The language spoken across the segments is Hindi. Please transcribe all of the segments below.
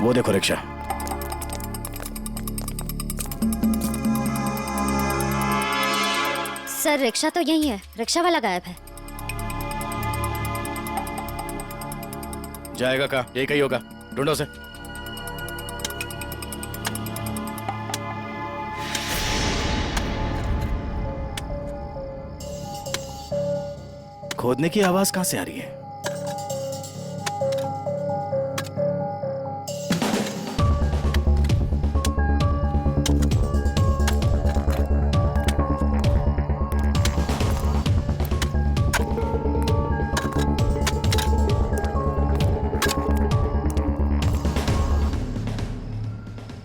वो देखो रिक्शा। सर रिक्शा तो यही है, रिक्शा वाला गायब है। जाएगा कहाँ? यही कहीं होगा, ढूंढो उसे। खोदने की आवाज कहां से आ रही है?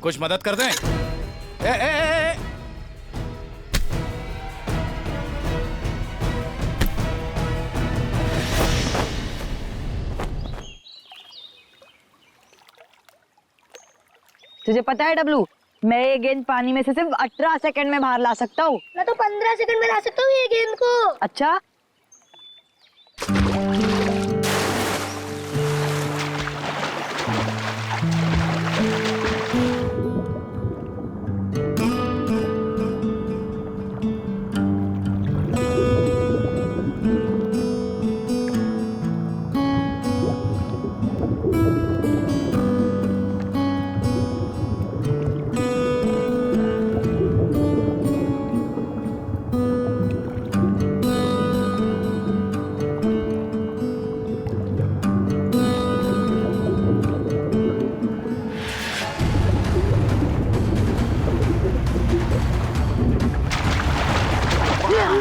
कुछ मदद कर दें? ए। तुझे पता है डब्लू, मैं ये गेंद पानी में से सिर्फ 18 सेकंड में बाहर ला सकता हूँ। मैं तो 15 सेकंड में ला सकता हूँ ये गेंद को। अच्छा,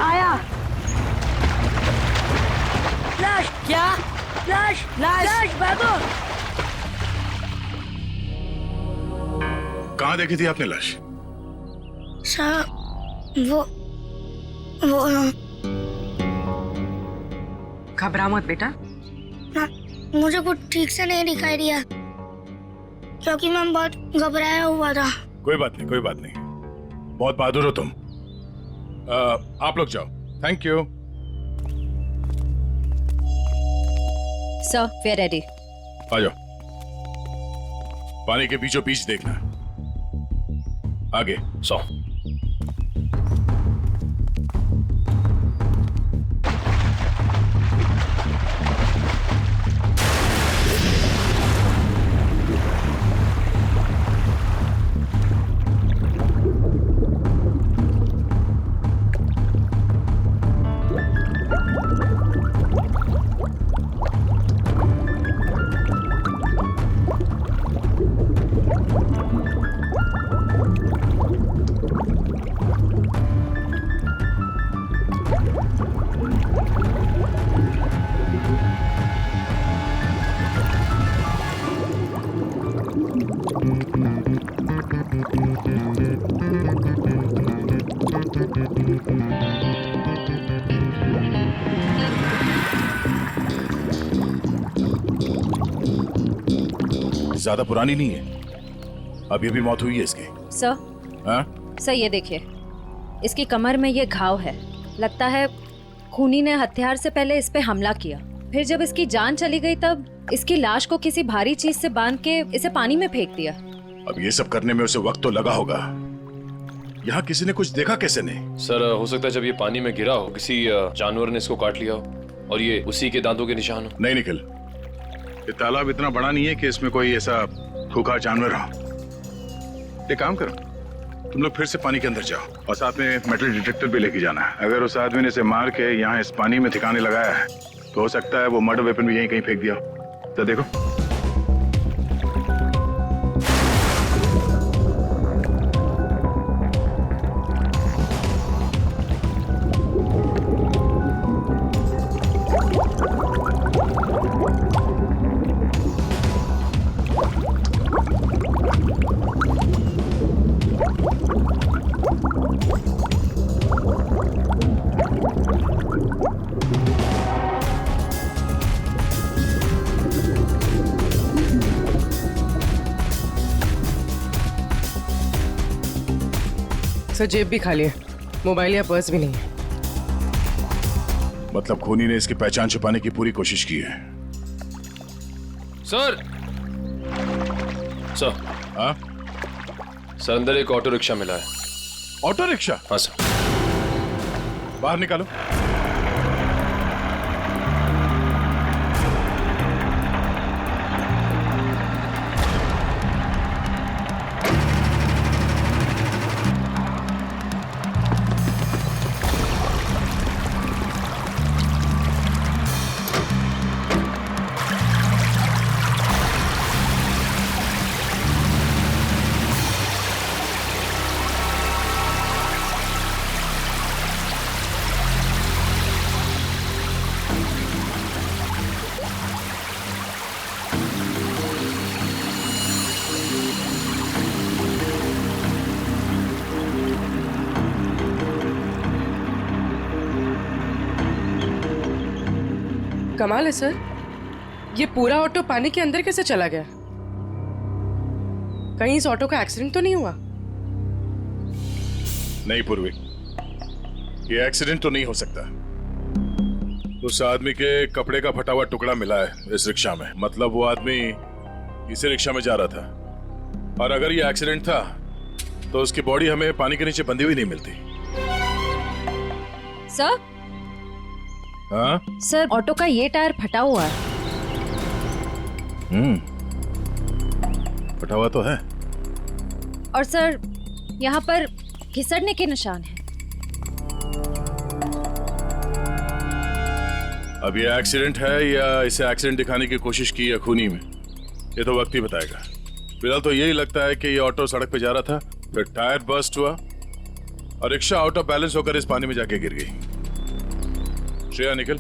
आया। फ्लैश क्या? Flash flash! फ्लैश भागो। कहाँ देखी थी आपने लाश? सर वो घबरा मत बेटा। ना, मुझे कुछ ठीक से नहीं दिखाई दिया क्योंकि मैं बहुत घबराया हुआ था। कोई बात नहीं, कोई बात नहीं। बहुत बहादुर हो तुम। आप लोग जाओ। Thank you. Sir we are ready. आ जाओ। पानी के बीचों बीच देखना। आगे 100। ज्यादा पुरानी नहीं है, अभी अभी मौत हुई है इसकी। सर हाँ? सर ये देखिए, इसकी कमर में ये घाव है। लगता है खूनी ने हथियार से पहले इस पे हमला किया, फिर जब इसकी जान चली गई तब इसकी लाश को किसी भारी चीज से बांध के इसे पानी में फेंक दिया। अब ये सब करने में उसे वक्त तो लगा होगा। यहाँ किसी ने कुछ देखा कैसे नहीं? सर हो सकता है जब ये पानी में गिरा हो किसी जानवर ने इसको काट लिया हो और ये उसी के दांतों के निशान हो। नहीं निखिल, ये तालाब इतना बड़ा नहीं है कि इसमें कोई ऐसा खूंखार जानवर हो। एक काम करो, तुम लोग फिर से पानी के अंदर जाओ और साथ में मेटल डिटेक्टर भी लेके जाना। अगर उस आदमी ने इसे मार के यहाँ इस पानी में ठिकाने लगाया है तो हो सकता है वो मर्डर वेपन भी यहीं कहीं फेंक दिया हो। तो देखो। सर जेब भी खाली है, मोबाइल या पर्स भी नहीं है। मतलब खूनी ने इसकी पहचान छुपाने की पूरी कोशिश की है। Sir sir. हाँ, सर अंदर एक ऑटो रिक्शा मिला है। Auto rickshaw? हाँ सर। बाहर निकालो। कमाल है सर, ये पूरा ऑटो पानी के अंदर कैसे चला गया? कहीं इस ऑटो का एक्सीडेंट तो नहीं हुआ? नहीं पूर्वी, ये एक्सीडेंट तो नहीं हो सकता। उस आदमी के कपड़े का फटा हुआ टुकड़ा मिला है इस रिक्शा में, मतलब वो आदमी इसी रिक्शा में जा रहा था। और अगर ये एक्सीडेंट था तो उसकी बॉडी हमें पानी के नीचे बंधी हुई नहीं मिलती। सर, हाँ? सर ऑटो का ये टायर फटा हुआ है। फटा हुआ तो है। और सर यहाँ पर घिसड़ने के निशान हैं। अब ये एक्सीडेंट है या इसे एक्सीडेंट दिखाने की कोशिश की है खूनी में, ये तो वक्त ही बताएगा। फिलहाल तो यही लगता है कि ये ऑटो सड़क पे जा रहा था, फिर टायर बर्स्ट हुआ और रिक्शा आउट ऑफ बैलेंस होकर इस पानी में जाके गिर गई। श्रेया निकल,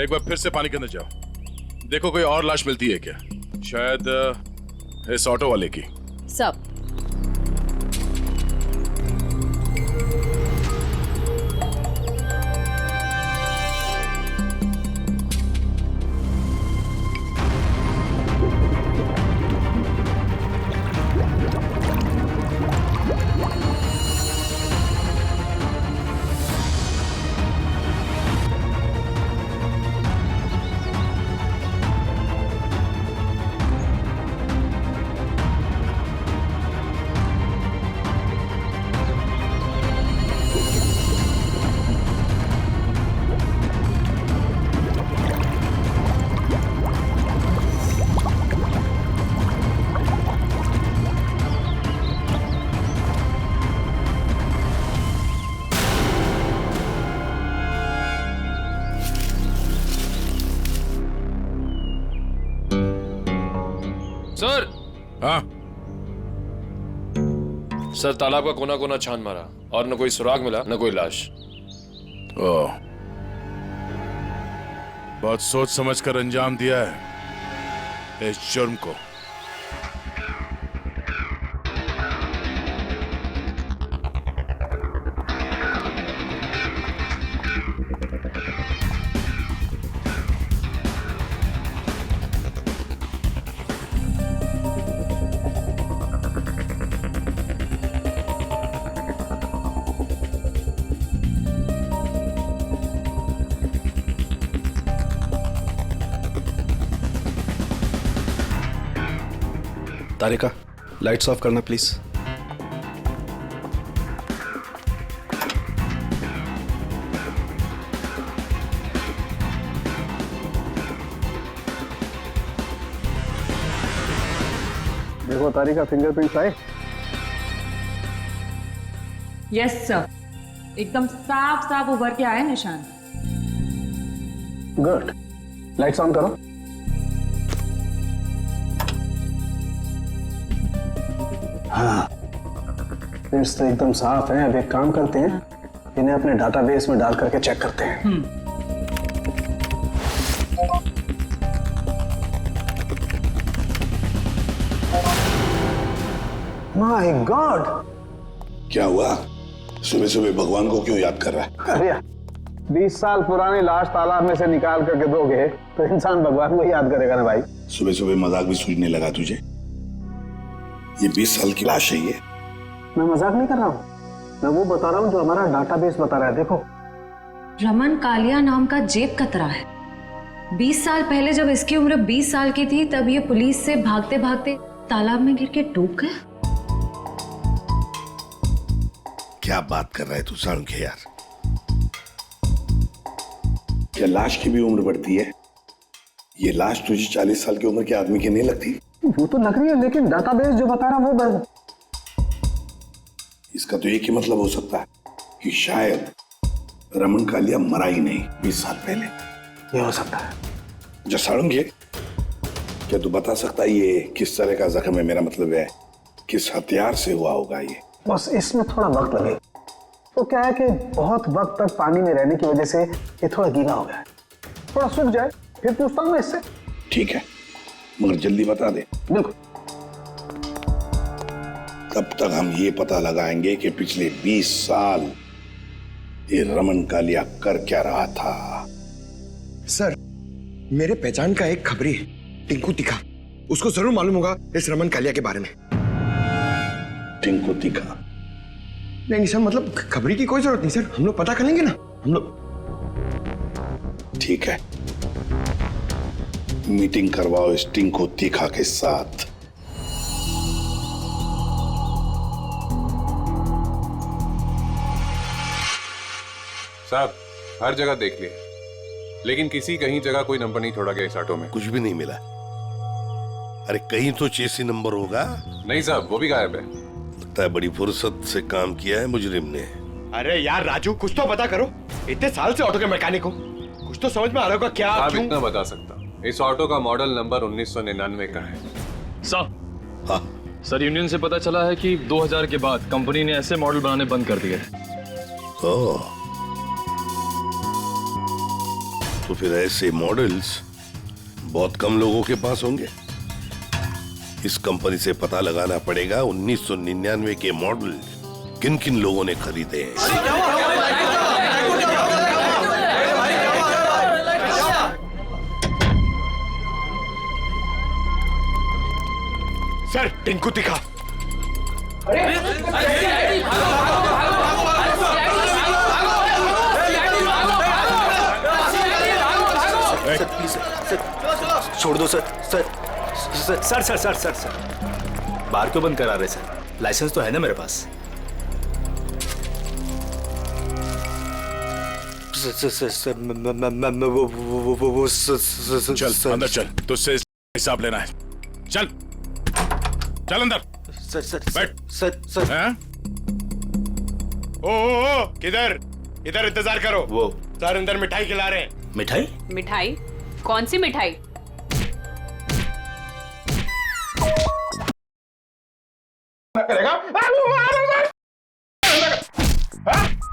एक बार फिर से पानी के अंदर जाओ, देखो कोई और लाश मिलती है क्या, शायद इस ऑटो वाले की। सब सर। हाँ, सर तालाब का कोना कोना छान मारा और न कोई सुराग मिला न कोई लाश। ओह, बहुत सोच समझ कर अंजाम दिया है इस जुर्म को। तारिका, लाइट्स ऑफ करना प्लीज। देखो तारिका, फिंगरप्रिंट्स आए। यस सर, एकदम साफ साफ उभर के आए निशान। गुड, लाइट्स ऑन करो। हाँ, प्रिंट्स तो एकदम साफ हैं। अब एक काम करते हैं, इन्हें अपने डाटाबेस में डाल करके चेक करते हैं। माय गॉड, क्या हुआ? सुबह सुबह भगवान को क्यों याद कर रहा है? कर दिया। 20 साल पुरानी लाश तालाब में से निकाल करके दोगे तो इंसान भगवान को याद करेगा ना भाई। सुबह सुबह मजाक भी सूझने लगा तुझे? ये 20 साल की लाश है ये। मैं मजाक नहीं कर रहा हूँ, मैं वो बता रहा हूँ जो हमारा डाटाबेस बता रहा है। देखो, रमन कालिया नाम का जेब कतरा है। 20 साल पहले जब इसकी उम्र 20 साल की थी तब ये पुलिस से भागते भागते तालाब में गिर के डूब गए। क्या बात कर रहा है तू साळुंखे यार? क्या लाश की भी उम्र बढ़ती है? ये लाश तुझे 40 साल की उम्र के आदमी की नहीं लगती? वो तो लग रही है, लेकिन डाटाबेस जो बता रहा वो इसका तो एक ही मतलब हो सकता है कि शायद रमन कालिया मरा ही नहीं 20 साल पहले। ये हो सकता है। जो साळुंखे, क्या तू बता सकता है ये किस तरह का जख्म है? मेरा मतलब है किस हथियार से हुआ होगा ये? बस इसमें थोड़ा वक्त लगेगा। तो क्या है कि बहुत वक्त तक पानी में रहने की वजह से ये थोड़ा गीला हो गया है। थोड़ा सूख जाए फिर पूछता हूँ मैं इससे। ठीक है, मगर जल्दी बता दे। देखो, तब तक हम ये पता लगाएंगे कि पिछले 20 साल ये रमन कालिया कर क्या रहा था। सर, मेरे पहचान का एक खबरी है, टिंकू तिखा। उसको जरूर मालूम होगा इस रमन कालिया के बारे में। टिंकू तिखा? नहीं सर, मतलब खबरी की कोई जरूरत नहीं सर, हम लोग पता कर लेंगे ना हम लोग। ठीक है, मीटिंग करवाओ इस टिंकू तिखा के साथ। साहब, हर जगह देख लिए, लेकिन किसी कहीं जगह कोई नंबर नहीं छोड़ा गया इस ऑटो में। कुछ भी नहीं मिला। अरे कहीं तो चेसी नंबर होगा। नहीं साहब, वो भी गायब है। लगता है बड़ी फुर्सत से काम किया है मुजरिम ने। अरे यार राजू, कुछ तो पता करो। इतने साल से ऑटो के मैकेनिक हो, कुछ तो समझ में आ रहा होगा क्या? आप इतना बता सकता, इस ऑटो का मॉडल नंबर 1999 का है। सर, यूनियन से पता चला है कि 2000 के बाद कंपनी ने ऐसे मॉडल बनाने बंद कर दिए। तो फिर ऐसे मॉडल्स बहुत कम लोगों के पास होंगे। इस कंपनी से पता लगाना पड़ेगा 1999 के मॉडल किन किन लोगों ने खरीदे हैं। सर, टिंकू तिखा। छोड़ दो सर। सर बार क्यों बंद करा रहे सर? लाइसेंस तो है ना मेरे पास। चल अंदर चल, तुझसे हिसाब लेना है। चल चल अंदर। बैठ। हैं? ओ किधर? इधर इंतजार करो। वो सर अंदर मिठाई खिला रहे हैं। मिठाई? मिठाई? कौन सी मिठाई?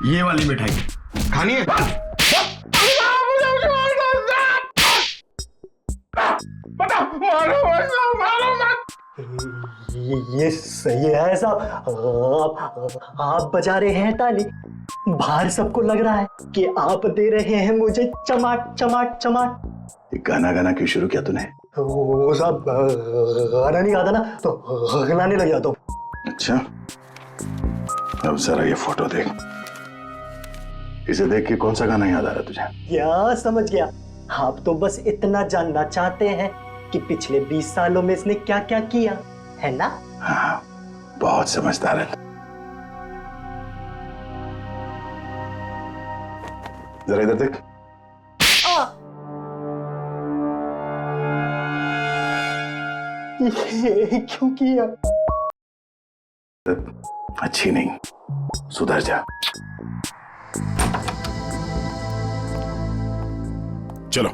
ये वाली मिठाई खानी है? ये सही है साहब। आप बजा रहे हैं ताली, बाहर सबको लग रहा है कि आप दे रहे हैं मुझे चमाट चमाट चमाट। ये गाना गाना क्यों शुरू किया तूने? वो साहब गाना नहीं आता ना तो गाने लग जाता हूँ। अच्छा, अब जरा ये फोटो देख। इसे देख के कौन सा गाना याद आ रहा तुझे? क्या समझ गया? आप तो बस इतना जानना चाहते हैं कि पिछले 20 सालों में इसने क्या क्या किया है ना? हाँ, बहुत समझदार है। जरा इधर देख। ये क्यों किया? अच्छी नहीं, सुधर जा। चलो।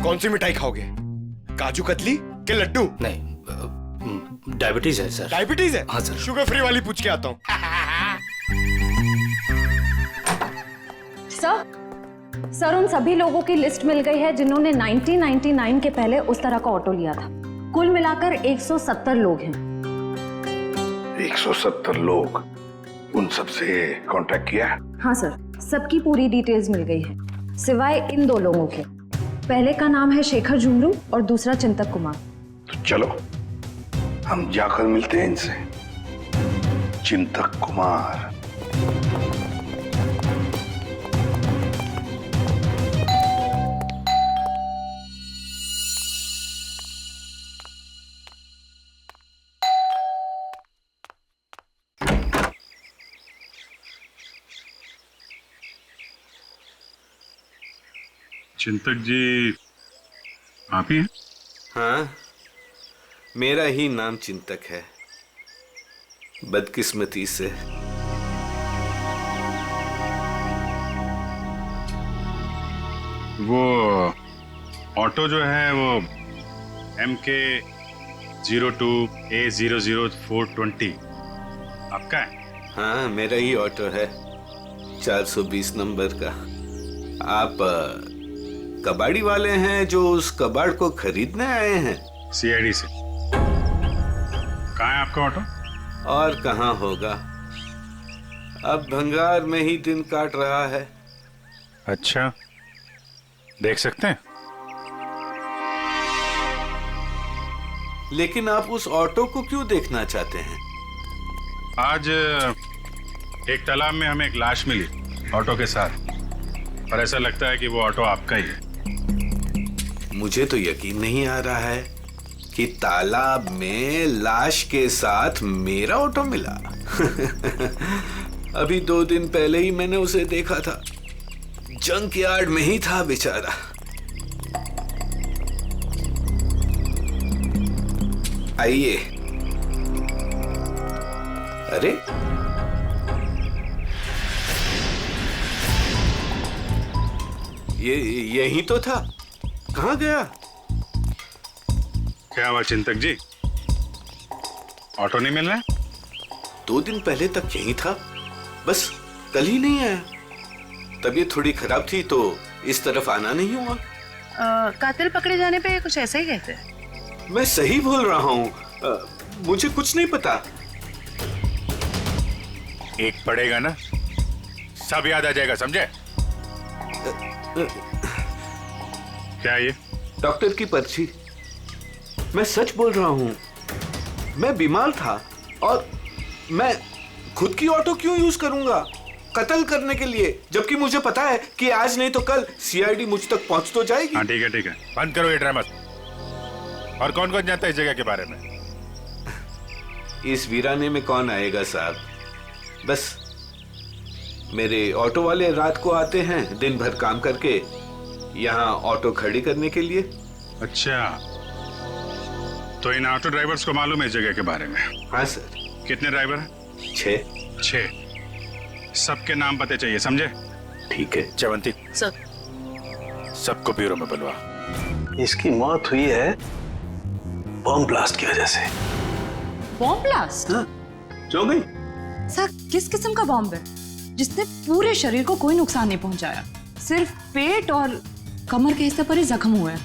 कौन सी मिठाई खाओगे? काजू कतली के लड्डू? नहीं, डायबिटीज है सर। डायबिटीज है? हाँ सर। शुगर फ्री वाली पूछ के आता हूँ। सर उन सभी लोगों की लिस्ट मिल गई है जिन्होंने 1999 के पहले उस तरह का ऑटो लिया था। कुल मिलाकर 170 लोग हैं। 170 लोग? उन सबसे कांटेक्ट किया? हाँ सर, सबकी पूरी डिटेल्स मिल गई है सिवाय इन 2 लोगों के। पहले का नाम है शेखर झुमरू और दूसरा चिंतक कुमार। तो चलो हम जाकर मिलते हैं इनसे। चिंतक कुमार। चिंतक जी आप ही हैं? हाँ, मेरा ही नाम चिंतक है, बदकिस्मती से। वो ऑटो जो है वो MK 02A00420 आपका है? हाँ, मेरा ही ऑटो है, 420 नंबर का। आप कबाड़ी वाले हैं जो उस कबाड़ को खरीदने आए हैं? CID से। कहाँ है आपका ऑटो? और कहाँ होगा, अब भंगार में ही दिन काट रहा है। अच्छा, देख सकते हैं? लेकिन आप उस ऑटो को क्यों देखना चाहते हैं? आज एक तालाब में हमें एक लाश मिली ऑटो के साथ, और ऐसा लगता है कि वो ऑटो आपका ही है। मुझे तो यकीन नहीं आ रहा है कि तालाब में लाश के साथ मेरा ऑटो मिला। अभी 2 दिन पहले ही मैंने उसे देखा था, जंक यार्ड में ही था बेचारा। आइए। अरे, यही तो था, कहाँ गया? क्या हुआ चिंतक जी, ऑटो नहीं मिल रहा है? 2 दिन पहले तक यही था, बस कल ही नहीं आया। तबीयत थोड़ी खराब थी तो इस तरफ आना नहीं हुआ। कातिल पकड़े जाने पे कुछ ऐसा ही कहते हैं। मैं सही बोल रहा हूँ, मुझे कुछ नहीं पता। एक पड़ेगा ना, सब याद आ जाएगा, समझे? क्या ये? डॉक्टर की पर्ची। मैं सच बोल रहा हूँ, मैं बीमार था और मैं खुद की ऑटो क्यों यूज करूंगा कत्ल करने के लिए, जबकि मुझे पता है कि आज नहीं तो कल CID मुझ तक पहुंच तो जाएगी। हाँ ठीक है, बंद करो ये ड्रामा। और कौन कौन जानता है इस जगह के बारे में? इस वीराने में कौन आएगा साहब, बस मेरे ऑटो वाले रात को आते हैं दिन भर काम करके यहाँ ऑटो खड़ी करने के लिए। अच्छा, तो इन ऑटो ड्राइवर्स को मालूम है इस जगह के बारे में? हाँ सर। कितने ड्राइवर हैं? 6। सबके नाम पते चाहिए, समझे? ठीक है। चवंती सर, सबको ब्यूरो में बुलवा। इसकी मौत हुई है बॉम्ब ब्लास्ट की वजह से। Bomb blast? हाँ, जो गई। सर, किस किस्म का बॉम्ब है जिसने पूरे शरीर को कोई नुकसान नहीं पहुंचाया, सिर्फ पेट और कमर के हिस्से पर ही जख्म हुए हैं?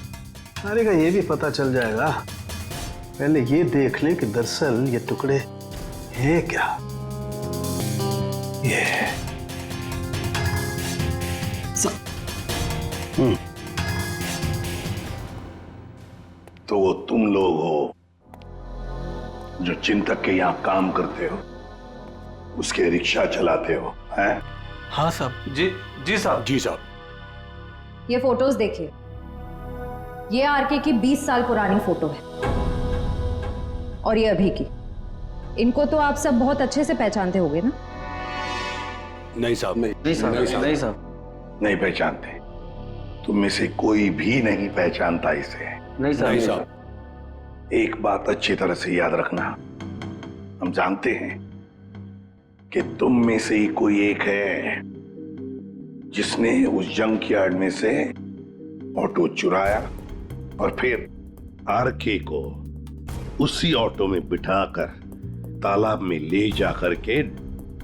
अरे का ये भी पता चल जाएगा, पहले ये देख लें कि दरअसल ये टुकड़े हैं क्या। ये तो वो तुम लोग हो जो चिंतक के यहाँ काम करते हो, उसके रिक्शा चलाते हो, हैं? हाँ साहब। जी साहब। जी साहब। ये फोटोज देखिए, ये RK की 20 साल पुरानी फोटो है और ये अभी की। इनको तो आप सब बहुत अच्छे से पहचानते होंगे ना? नहीं साहब, नहीं साहब, नहीं पहचानते। तुम में से कोई भी नहीं पहचानता इसे। नहीं साहब। एक बात अच्छी तरह से याद रखना, हम जानते हैं कि तुम में से ही कोई एक है जिसने उस जंक यार्ड में से ऑटो चुराया और फिर RK को उसी ऑटो में बिठाकर तालाब में ले जाकर के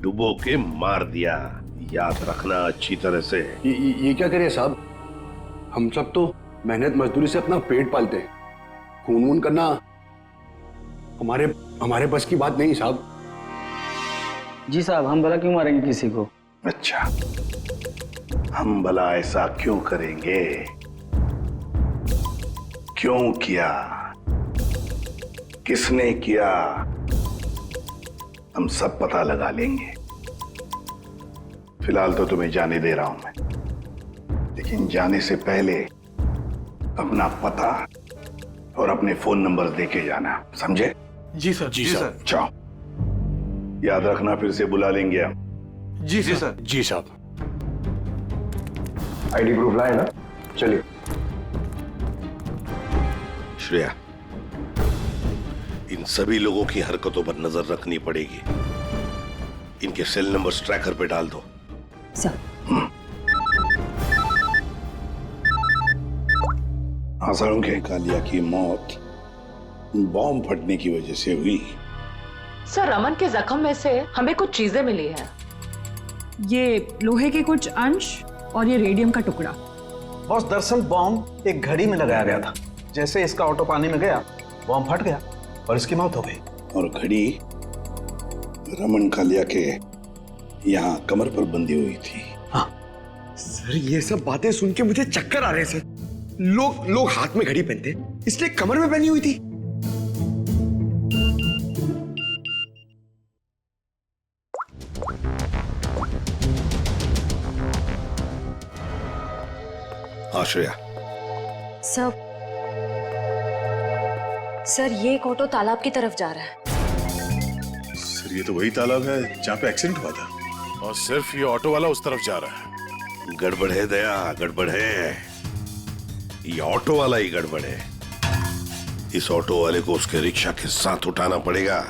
डुबो के मार दिया। याद रखना अच्छी तरह से। ये क्या करें साहब, हम सब तो मेहनत मजदूरी से अपना पेट पालते हैं, खून वून करना हमारे बस की बात नहीं साहब। जी साहब, हम भला क्यों मारेंगे किसी को? अच्छा, हम भला ऐसा क्यों करेंगे? क्यों किया, किसने किया, हम सब पता लगा लेंगे। फिलहाल तो तुम्हें जाने दे रहा हूं मैं, लेकिन जाने से पहले अपना पता और अपने फोन नंबर देके जाना, समझे? जी सर। जी सर। जाओ, याद रखना फिर से बुला लेंगे हम। जी सर। जी साहब। ID प्रूफ लाए ना, चलिए। श्रेया, इन सभी लोगों की हरकतों पर नजर रखनी पड़ेगी। इनके सेल नंबर्स ट्रैकर पे डाल दो। सर। आसाराम कालिया की मौत बॉम्ब फटने की वजह से हुई। सर, रमन के जख्म में से हमें कुछ चीजें मिली हैं। ये लोहे के कुछ अंश और ये रेडियम का टुकड़ा। बॉस, दरअसल बॉम्ब एक घड़ी में लगाया गया था। जैसे इसका ऑटो पानी में गया, बॉम्ब फट गया और इसकी मौत हो गई। और घड़ी रमन कालिया के यहाँ कमर पर बंधी हुई थी। हाँ सर, ये सब बातें सुन के मुझे चक्कर आ रहे हैं सर। लोग हाथ में घड़ी पहनते, इसलिए कमर में पहनी हुई थी। आश्रया। सर ये एक ऑटो तालाब की तरफ जा रहा है। सर ये तो वही तालाब है जहाँ पे एक्सीडेंट हुआ था, और सिर्फ ये ऑटो वाला उस तरफ जा रहा है। गड़बड़ है दया, गड़बड़ है। ये ऑटो वाला ही गड़बड़ है। इस ऑटो वाले को उसके रिक्शा के साथ उठाना पड़ेगा।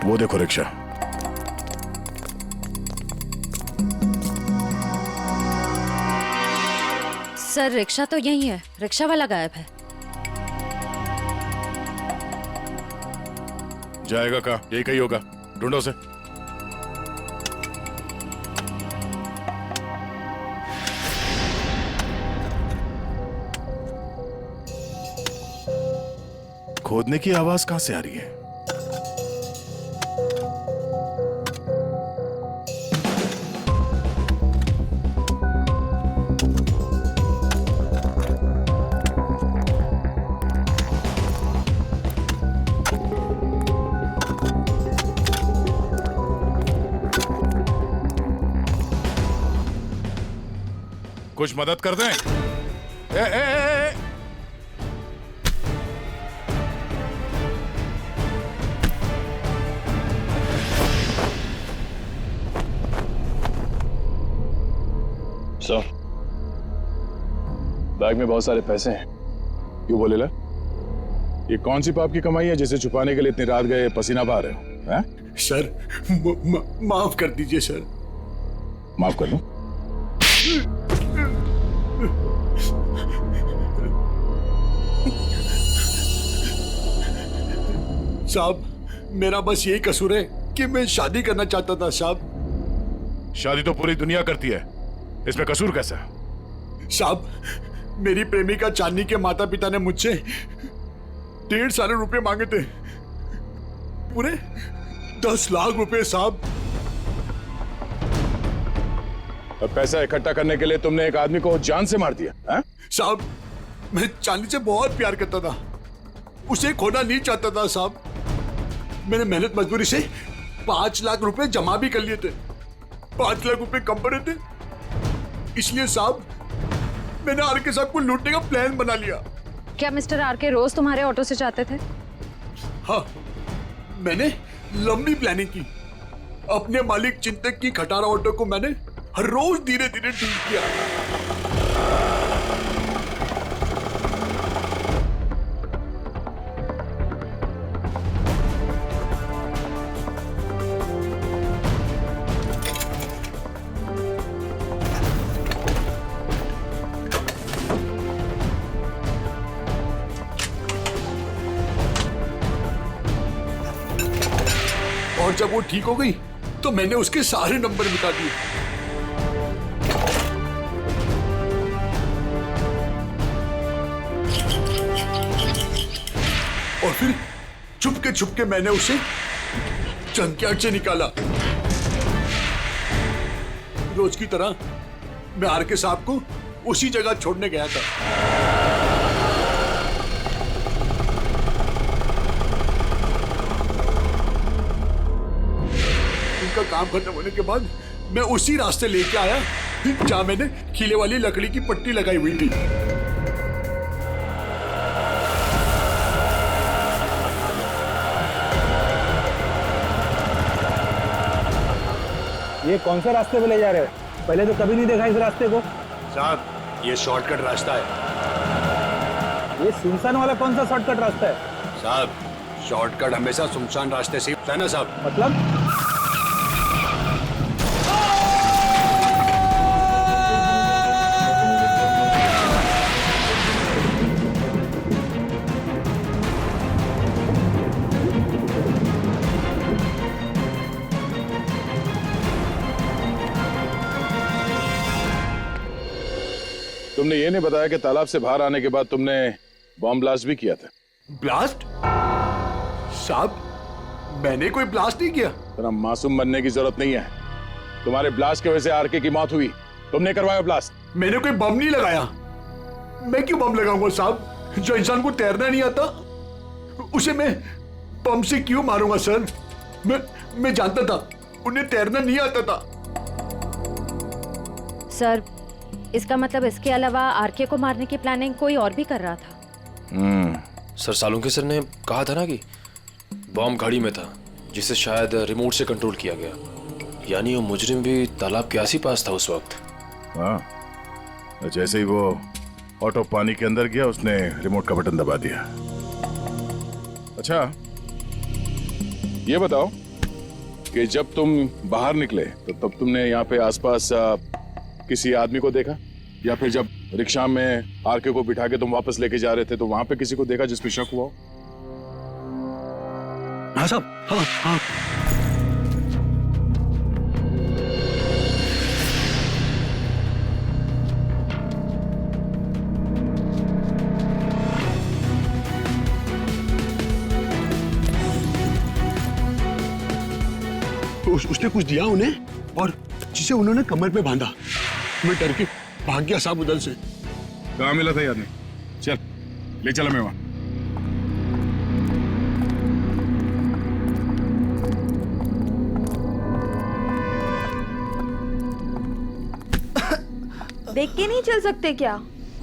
वो देखो रिक्शा। सर रिक्शा तो यही है, रिक्शा वाला गायब है। जाएगा कहाँ? यही कहीं होगा, ढूंढो उसे। खोदने की आवाज कहां से आ रही है? कुछ मदद कर दें? ए। सर, बैग में बहुत सारे पैसे हैं। क्यों बोले ला? ये कौन सी पाप की कमाई है जिसे छुपाने के लिए इतनी रात गए पसीना बहा रहे हो? हैं? सर, माफ कर दीजिए सर। माफ कर लो। साहब, मेरा बस यही कसूर है कि मैं शादी करना चाहता था साहब। शादी तो पूरी दुनिया करती है, इसमें कसूर कैसा? साहब, मेरी प्रेमिका चांदनी के माता पिता ने मुझसे 1.5 साल रुपए मांगे थे, पूरे 10 लाख रुपए साहब। अब पैसा इकट्ठा करने के लिए तुमने एक आदमी को जान से मार दिया? साहब, मैं चांदनी से बहुत प्यार करता था, उसे खोना नहीं चाहता था साहब। मैंने मेहनत मजदूरी से 5 लाख रुपए जमा भी कर लिए थे। 5 लाख रुपए कम पड़े थे, इसलिए साहब मैंने आरके साहब को लूटने का प्लान बना लिया। क्या मिस्टर आरके रोज तुम्हारे ऑटो से जाते थे? हाँ, मैंने लंबी प्लानिंग की। अपने मालिक चिंतक की खटारा ऑटो को मैंने हर रोज धीरे धीरे ठीक किया। और जब वो ठीक हो गई तो मैंने उसके सारे नंबर मिटा दिए। और फिर छुपके मैंने उसे जंकयार्ड से निकाला। रोज की तरह मैं आरके साहब को उसी जगह छोड़ने गया था। उनका काम खत्म होने के बाद मैं उसी रास्ते लेके आया जहां मैंने खीले वाली लकड़ी की पट्टी लगाई हुई थी। ये कौन से रास्ते पे ले जा रहे हो? पहले तो कभी नहीं देखा इस रास्ते को। साहब, ये शॉर्टकट रास्ता है। ये सुनसान वाला कौन सा शॉर्टकट रास्ता है? साहब, शॉर्टकट हमेशा सुनसान रास्ते से होता है ना साहब। मतलब? तुमने ये नहीं बताया कि तालाब से बाहर आने के बाद तुमने बॉम्ब ब्लास्ट भी किया था। ब्लास्ट? साहब, मैंने कोई ब्लास्ट नहीं किया। तेरा मासूम बनने की जरूरत नहीं है। तुम्हारे ब्लास्ट की वजह से आरके की मौत हुई। तुमने करवाया ब्लास्ट। मैंने कोई बम नहीं लगाया। मैं क्यों बम लगाऊंगा साहब? जो इंसान को तैरना नहीं आता उसे मैं बम से क्यों मारूंगा सर? मैं जानता था उन्हें तैरना नहीं आता था। सर, इसका मतलब इसके अलावा आरके को मारने की प्लानिंग कोई और भी कर रहा था। सर, सालुंके सर ने कहा था ना कि बॉम्ब गाड़ी में था, जिसे शायद रिमोट से कंट्रोल किया गया। यानी वो मुजरिम भी तालाब के आस ही पास था उस वक्त। हाँ, जैसे ही वो ऑटो पानी के अंदर गया, उसने रिमोट का बटन दबा दिया। अच्छा, ये बताओ कि जब तुम बाहर निकले तो तब तुमने यहाँ पे आसपास किसी आदमी को देखा, या फिर जब रिक्शा में आरके को बिठा के तुम वापस लेके जा रहे थे तो वहां पे किसी को देखा जिस पे शक हुआ हो? हाँ साहब, हाँ हाँ। उसने कुछ दिया उन्हें और जिसे उन्होंने कमर पे बांधा। मैं डर के भाग गया साहब उधर से। कहाँ मिला था आदमी? चल, ले चला मैं वहां। देख के नहीं चल सकते क्या?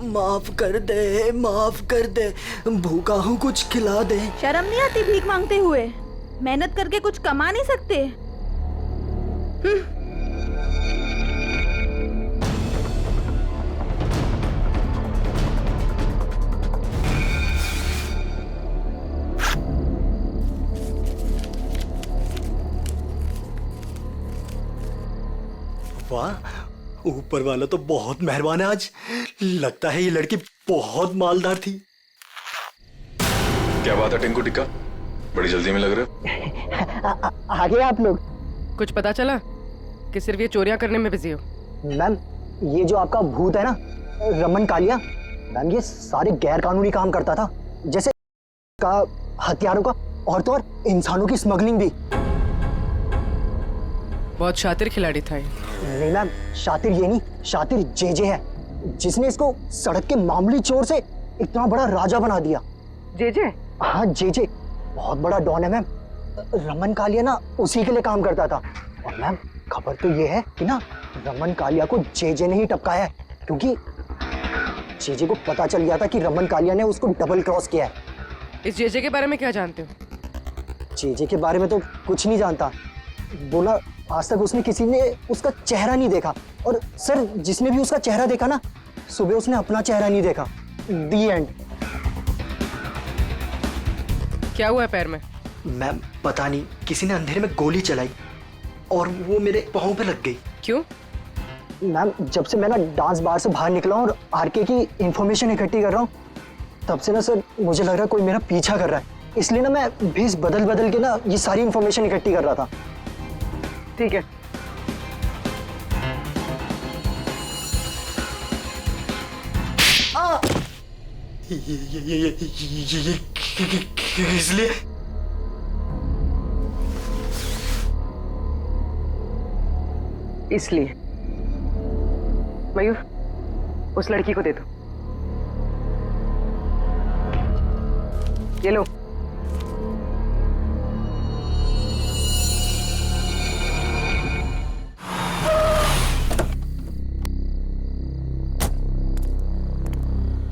माफ कर दे, माफ कर दे, भूखा हूँ, कुछ खिला दे। शर्म नहीं आती भीख मांगते हुए? मेहनत करके कुछ कमा नहीं सकते? वाह, ऊपर वाला तो बहुत मेहरबान है आज। लगता है ये लड़की बहुत मालदार थी। क्या बात है टिंकू टिक्का, बड़ी जल्दी में लग रहे हो। आगे आप लोग। कुछ पता चला कि सिर्फ ये चोरियां करने में बिजी हो? मैम, ये जो आपका भूत है ना, रमन कालिया, मैम ये सारे गैर कानूनी काम करता था, जैसे का हथियारों का और तो और इंसानों की स्मगलिंग भी। बहुत शातिर खिलाड़ी था ये। नहीं मैम, शातिर ये नहीं, शातिर जेजे है, जिसने इसको सड़क के मामूली चोर से इतना बड़ा राजा बना दिया। जेजे? हाँ जेजे, बहुत बड़ा डॉन है मैम। रमन कालिया ना उसी के लिए काम करता था। और मैम खबर तो ये है कि ना रमन कालिया को जेजे ने ही टपकाया है, क्योंकि जेजे को पता चल गया था कि रमन कालिया ने उसको डबल क्रॉस किया है। इस जेजे के बारे में क्या जानते हो? जेजे के बारे में तो कुछ नहीं जानता। बोला आज तक उसने किसी ने उसका चेहरा नहीं देखा, और सर जिसने भी उसका चेहरा देखा ना, सुबह उसने अपना चेहरा नहीं देखा। दी एंड। क्या हुआ है पैर में? मैम पता नहीं, किसी ने अंधेरे में गोली चलाई और वो मेरे पाँव पे लग गई। क्यों? मैम जब से मैं ना डांस बार से बाहर निकला और आरके की इंफॉर्मेशन इकट्ठी कर रहा हूँ, तब से ना सर मुझे लग रहा है कोई मेरा पीछा कर रहा है। इसलिए ना मैं भेस बदल बदल के ना ये सारी इंफॉर्मेशन इकट्ठी कर रहा था। ठीक है। इसलिए इसलिए मयूर, उस लड़की को दे दो। ये लो।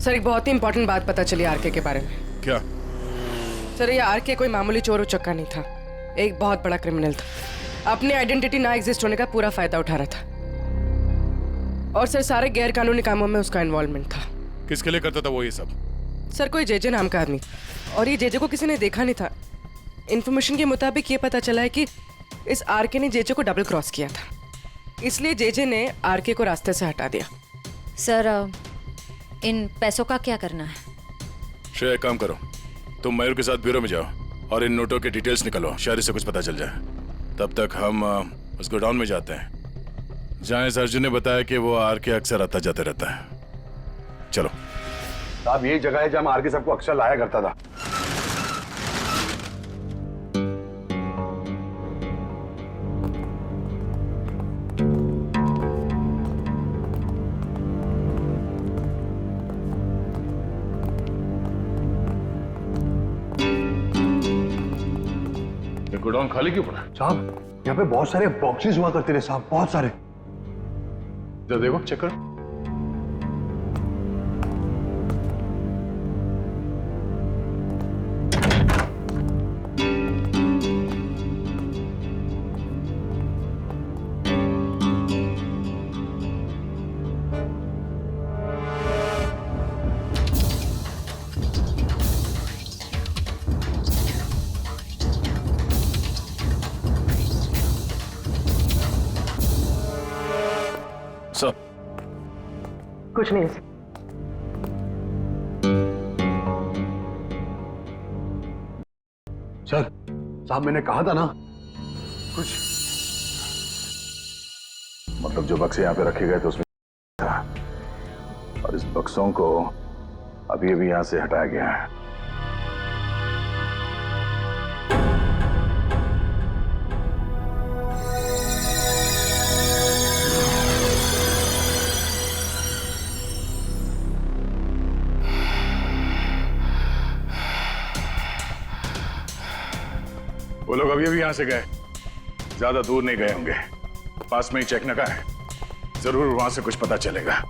सर, एक बहुत ही इंपॉर्टेंट बात पता चली आरके के बारे में। क्या? सर, ये आरके कोई मामूली चोर उचक्का नहीं था, एक बहुत बड़ा क्रिमिनल था। अपनी आइडेंटिटी ना एग्जिस्ट होने का पूरा फायदा उठा रहा था। और सर सारे गैर कानूनी कामों में उसका इन्वॉल्वमेंट था। किसके लिए करता था वो ये सब? सर कोई जेजे नाम का आदमी, और ये जेजे को किसी ने देखा नहीं था। इन्फॉर्मेशन के मुताबिक ये पता चला है कि इस आरके ने जेजे को डबल क्रॉस किया था, इसलिए जेजे ने आरके को रास्ते से हटा दिया। सर इन पैसों का क्या करना है? श्रेया एक काम करो, तुम मयूर के साथ ब्यूरो में जाओ और इन नोटों के डिटेल्स निकलो, शायद से कुछ पता चल जाए। तब तक हम उस गोडाउन में जाते हैं जहाँ इस अर्जुन ने बताया कि वो आर के अक्सर आता जाते रहता है। चलो साहब, यही जगह है जहाँ आर के सबको अक्सर लाया करता था। गोडाउन खाली क्यों पड़ा? साहब यहाँ पे बहुत सारे बॉक्सेस हुआ करते थे साहब, बहुत सारे। जरा देखो, चेक करो। सर कुछ नहीं। सर साहब मैंने कहा था ना कुछ। मतलब जो बक्से यहाँ पे रखे गए थे उसमें था, और इस बक्सों को अभी अभी यहाँ से हटाया गया है। वो लोग अभी अभी यहां से गए, ज्यादा दूर नहीं गए होंगे, पास में ही चेक नका है, जरूर वहां से कुछ पता चलेगा।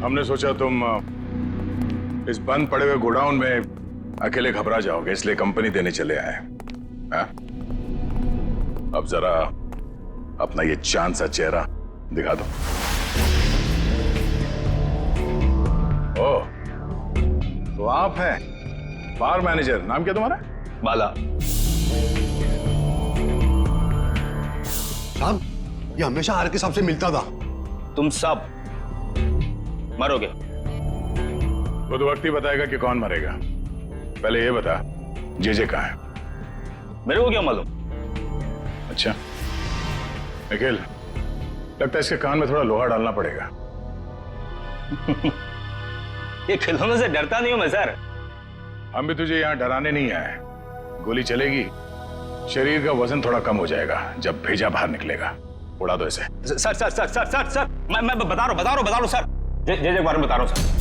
हमने सोचा तुम इस बंद पड़े हुए गोडाउन में अकेले घबरा जाओगे, इसलिए कंपनी देने चले आए। हाँ? अब जरा अपना ये चांद सा चेहरा दिखा दो। ओह, तो आप हैं बार मैनेजर, नाम क्या तुम्हारा? बाला। साहब ये हमेशा आर के साहब से मिलता था। तुम सब मरोगे। वो तो वक्त ही बताएगा कि कौन मरेगा। पहले ये बता, जेजे कहाँ है? मेरे को क्या मालूम? अच्छा निखिल, लगता है इसके कान में थोड़ा लोहा डालना पड़ेगा। ये खिलौनों से डरता नहीं हूं मैं सर। हम भी तुझे यहाँ डराने नहीं आए। गोली चलेगी, शरीर का वजन थोड़ा कम हो जाएगा, जब भेजा बाहर निकलेगा। उड़ा दो इसे। Sir sir sir sir sir sir मैं बता रहा हूँ सर, जे के बारे में बता रहा हूँ सर।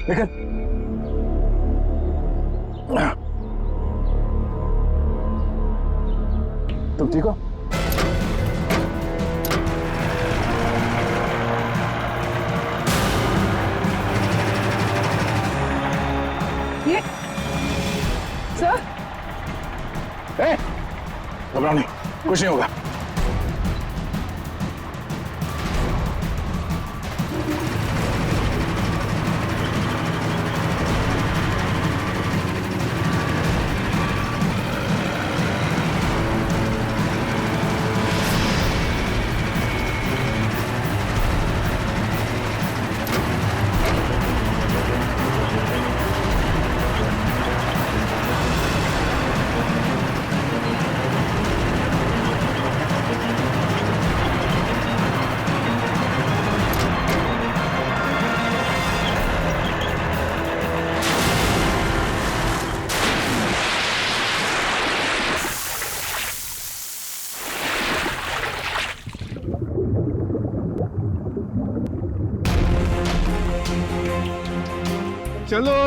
निकल। तुम ठीक हो? ये सर, घबराओ नहीं, कुछ नहीं होगा।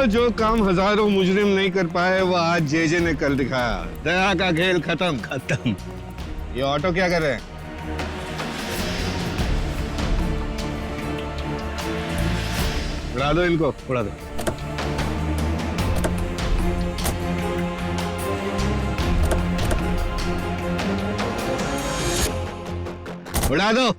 जो काम हजारों मुजरिम नहीं कर पाए वो आज जेजे ने कर दिखाया। दया का खेल खत्म। खत्म। ये ऑटो क्या कर रहे हैं? उड़ा दो इनको, उड़ा दो। उड़ा दो।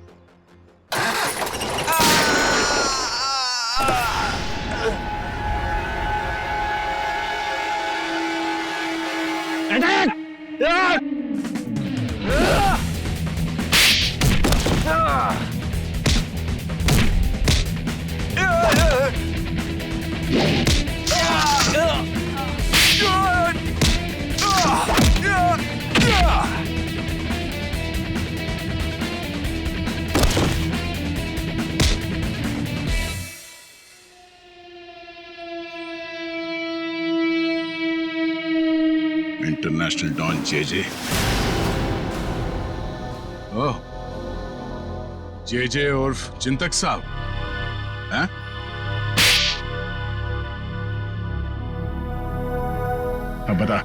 International don JJ. Oh, JJ उर्फ चिंतक साहब हैं? अब बता,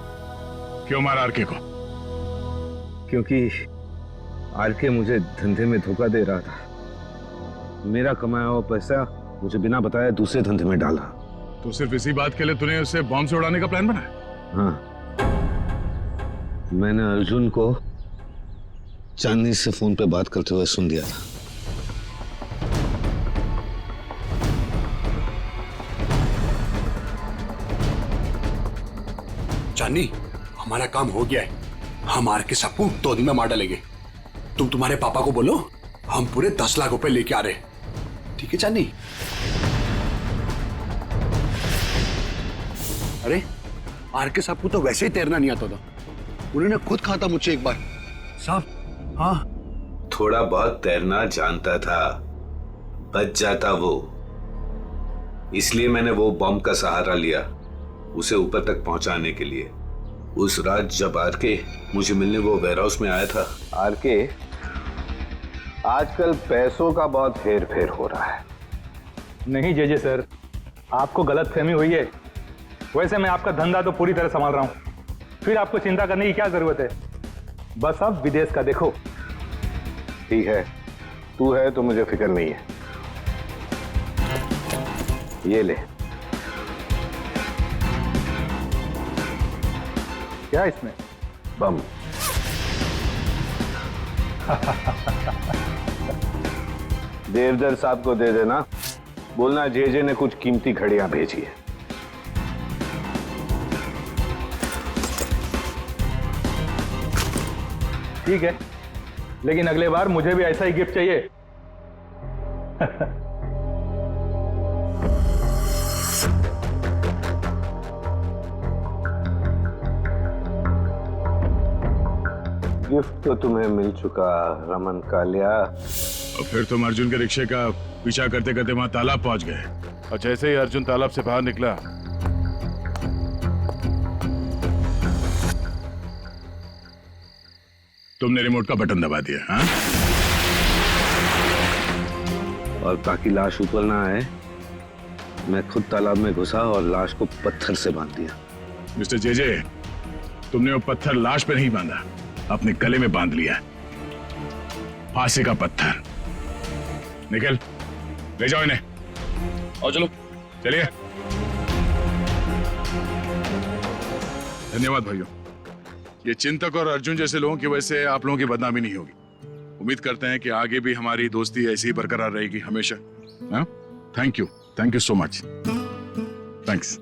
क्यों मारा आरके को? क्योंकि आरके मुझे धंधे में धोखा दे रहा था। मेरा कमाया हुआ पैसा मुझे बिना बताए दूसरे धंधे में डाला। तो सिर्फ इसी बात के लिए तूने उसे बॉम्ब से उड़ाने का प्लान बनाया? हाँ, मैंने अर्जुन को चांदनी से फोन पे बात करते हुए सुन लिया था। चांदनी, हमारा काम हो गया है। हम आर के सबको 2 दिन में मार डालेंगे। तुम तुम्हारे पापा को बोलो हम पूरे 10 लाख रुपए लेके आ रहे हैं। ठीक है चांदनी? अरे आर के सबको तो वैसे ही तैरना नहीं आता था। उन्होंने खुद कहा था मुझे एक बार, साहब हाँ थोड़ा बहुत तैरना जानता था, बच जाता वो। इसलिए मैंने वो बॉम्ब का सहारा लिया उसे ऊपर तक पहुंचाने के लिए। उस रात जब आरके मुझे मिलने वो वेयरहाउस में आया था। आरके, आजकल पैसों का बहुत हेर फेर हो रहा है। नहीं जेजे सर, आपको गलतफहमी हुई है। वैसे मैं आपका धंधा तो पूरी तरह संभाल रहा हूं, फिर आपको चिंता करने की क्या जरूरत है? बस आप विदेश का देखो। ठीक है, तू है तो मुझे फिक्र नहीं है। ये ले। क्या इसमें? बम। देवदर साहब को दे देना, बोलना जेजे ने कुछ कीमती घड़ियां भेजी है। ठीक है, लेकिन अगले बार मुझे भी ऐसा ही गिफ्ट चाहिए। गिफ्ट तो तुम्हें मिल चुका रमन कालिया। और फिर तुम अर्जुन के रिक्शे का पीछा करते करते वहां तालाब पहुंच गए, और जैसे ही अर्जुन तालाब से बाहर निकला तुमने रिमोट का बटन दबा दिया। हाँ? और ताकि लाश ऊपर ना आए, मैं खुद तालाब में घुसा और लाश को पत्थर से बांध दिया। मिस्टर जेजे, तुमने वो पत्थर लाश पे नहीं बांधा, अपने गले में बांध लिया। फांसी का पत्थर। निकल, ले जाओ इन्हें। और चलो, चलिए। धन्यवाद भाइयों। ये चिंतक और अर्जुन जैसे लोगों की वजह से आप लोगों की बदनामी नहीं होगी। उम्मीद करते हैं कि आगे भी हमारी दोस्ती ऐसी ही बरकरार रहेगी हमेशा। Thank you so much. Thanks.